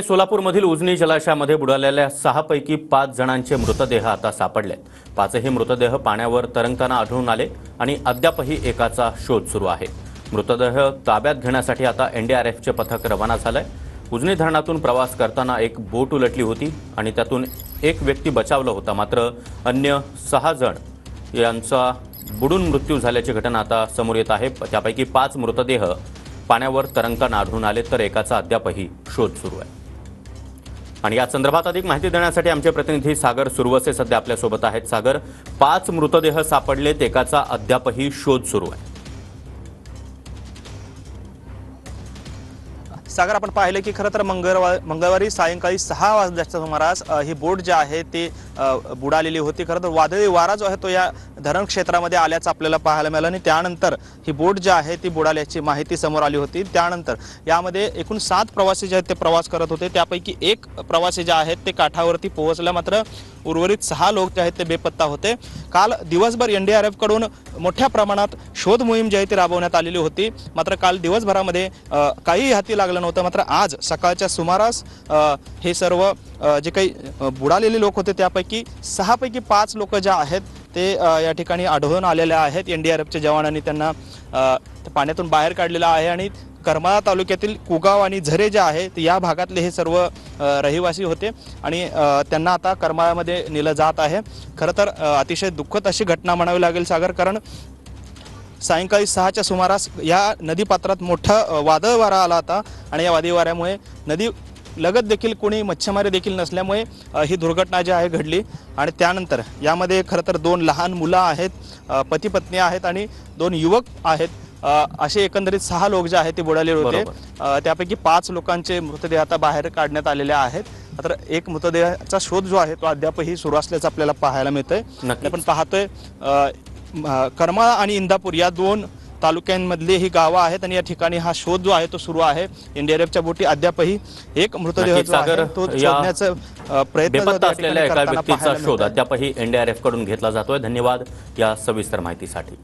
सोलापूरमधील उजनी जलाशयामध्ये बुडालेल्या 6 पैकी 5 जणांचे मृतदेह आता सापडलेत। 5ही मृतदेह पाण्यावर तरंगताना आढळून आले आणि अद्यापही एकाचा शोध सुरू आहे। मृतदेह ताब्यात घेण्यासाठी आता एनडीआरएफचे पथक रवाना झालंय। उजनी धरणातून प्रवास करताना एक बोट उलटली होती आणि त्यातून एक व्यक्ती बचावला होता, मात्र अन्य 6 जण यांचा बुडून मृत्यू झाल्याची घटना आता समोर येत आहे। त्यापैकी 5 मृतदेह पाण्यावर तरंगताना आढळून आले तर एकाचा अद्यापही शोध सुरू आहे। आणि या संदर्भात अधिक माहिती देण्यासाठी आमचे प्रतिनिधी सागर सुरवसे सध्या आपल्या सोबत आहेत। सागर, 5 मृतदेह सापडलेत, एकाचा अद्यापही शोध सुरू आहे। सागर, आपण पाहिले की खरं तर मंगळवारी सायंकाळी 6 वाजल्याच्या सुमारास ही बोट जी आहे ती बुडालेली होती। खरं तर वादळी वारा जो आहे तो या धरण क्षेत्रामध्ये आल्याचं आपल्याला पाहायला मिळालं आणि त्यानंतर ही बोट जी आहे ती बुडाल्याची माहिती समोर आली होती। त्यानंतर यामध्ये एकूण 7 प्रवासी जे आहेत ते प्रवास करत होते, त्यापैकी एक प्रवासी जे आहेत ते काठावरती पोहोचला, मात्र उर्वरित 6 लोक जे आहेत ते बेपत्ता होते। काल दिवसभर एनडीआरएफ कडून मोठ्या प्रमाणात शोध मोहीम जी आहे ती राबवण्यात आलेली होती, मात्र काल दिवसभरामध्ये काही हाती लागलं नव्हतं। मात्र आज सकाळच्या सुमारास हे सर्व जे काही बुडालेले लोक होते त्यापैकी 6 पैकी 5 लोक जे आहेत ते या ठिकाणी आढळून आलेले आहेत। एनडीआरएफच्या जवानांनी त्यांना पाण्यातून बाहेर काढलेलं आहे आणि करमाळा तालुक्यातील कुगाव आणि झरे जे आहेत या भागातले हे सर्व रहिवासी होते आणि त्यांना आता करमाळ्यामध्ये नेलं जात आहे। खरं तर अतिशय दुःखद अशी घटना म्हणावी लागेल सागर, कारण सायंकाळी 6च्या सुमारास या नदीपात्रात मोठा वादळ वारा आला होता आणि या वादळी वाऱ्यामुळे नदी लगत देखील कोणी मच्छीमारी देखील नसल्यामुळे ही दुर्घटना जी आहे घडली। आणि त्यानंतर यामध्ये खरं तर 2 लहान मुलं आहेत, पती पत्नी आहेत आणि 2 युवक आहेत, असे एकंदरीत 6 लोक जे आहेत ते बुडालेले होते। त्यापैकी 5 लोकांचे मृतदेह आता बाहेर काढण्यात आलेले आहेत, मात्र एक मृतदेहाचा शोध जो आहे तो अद्यापही सुरू असल्याचं आपल्याला पाहायला मिळतंय। आपण पाहतोय करमाळा आणि इंदापूर या 2 तालुक्यांमधली ही गावं आहेत आणि या ठिकाणी हा शोध जो आहे तो सुरू आहे। एनडीआरएफच्या बोटी अद्यापही एक मृतदेह जो आहे तो शोधण्याचा प्रयत्न असलेल्या एका व्यक्तीचा शोध अद्यापही एनडीआरएफ कडून घेतला जातोय। धन्यवाद या सविस्तर माहितीसाठी।